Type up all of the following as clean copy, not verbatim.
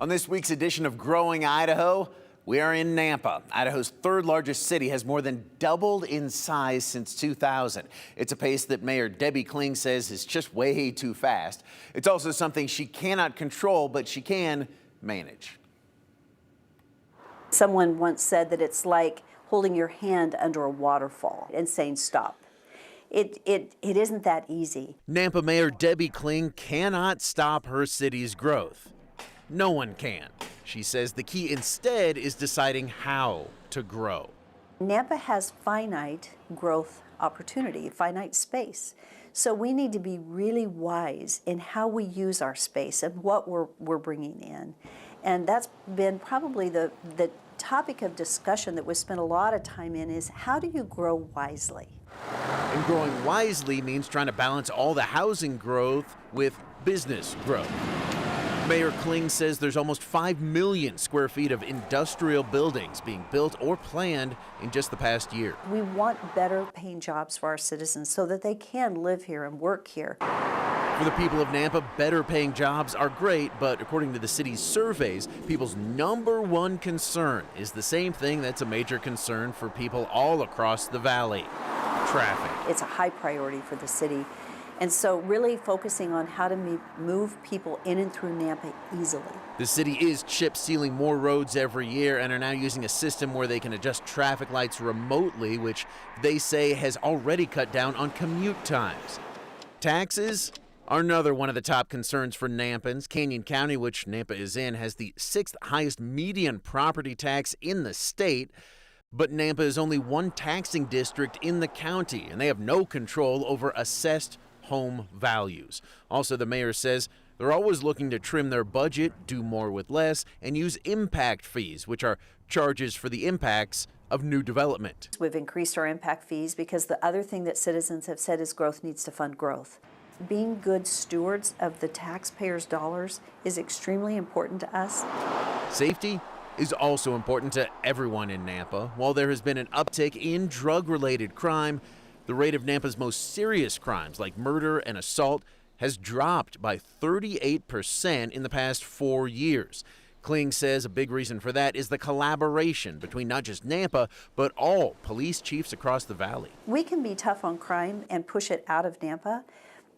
On this week's edition of Growing Idaho, we are in Nampa. Idaho's third largest city has more than doubled in size since 2000. It's a pace that Mayor Debbie Kling says is just way too fast. It's also something she cannot control, but she can manage. Someone once said that it's like holding your hand under a waterfall and saying stop. It isn't that easy. Nampa Mayor Debbie Kling cannot stop her city's growth. No one can. She says the key instead is deciding how to grow. Nampa has finite growth opportunity, finite space. So we need to be really wise in how we use our space and what we're bringing in. And that's been probably the topic of discussion that we spent a lot of time in is how do you grow wisely? And growing wisely means trying to balance all the housing growth with business growth. Mayor Kling says there's almost 5 million square feet of industrial buildings being built or planned in just the past year. We want better paying jobs for our citizens so that they can live here and work here. For the people of Nampa, better paying jobs are great, but according to the city's surveys, people's #1 concern is the same thing that's a major concern for people all across the valley: traffic. It's a high priority for the city. And so really focusing on how to move people in and through Nampa easily. The city is chip sealing more roads every year and are now using a system where they can adjust traffic lights remotely, which they say has already cut down on commute times. Taxes are another one of the top concerns for Nampans. Canyon County, which Nampa is in, has the 6th highest median property tax in the state. But Nampa is only one taxing district in the county, and they have no control over assessed home values. Also, the mayor says they're always looking to trim their budget, do more with less, and use impact fees, which are charges for the impacts of new development. We've increased our impact fees because the other thing that citizens have said is growth needs to fund growth. Being good stewards of the taxpayers' dollars is extremely important to us. Safety is also important to everyone in Nampa. While there has been an uptick in drug-related crime, the rate of Nampa's most serious crimes, like murder and assault, has dropped by 38% in the past 4 years. Kling says a big reason for that is the collaboration between not just Nampa, but all police chiefs across the valley. We can be tough on crime and push it out of Nampa,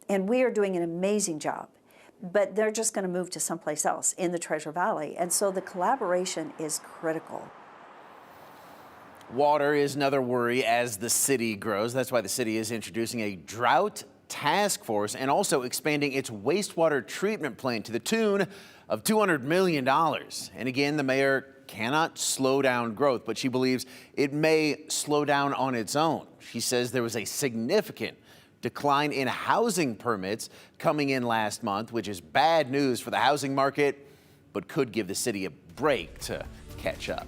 and we are doing an amazing job. But they're just going to move to someplace else in the Treasure Valley, and so the collaboration is critical. Water is another worry as the city grows. That's why the city is introducing a drought task force and also expanding its wastewater treatment plant to the tune of $200 million. And again, the mayor cannot slow down growth, but she believes it may slow down on its own. She says there was a significant decline in housing permits coming in last month, which is bad news for the housing market, but could give the city a break to catch up.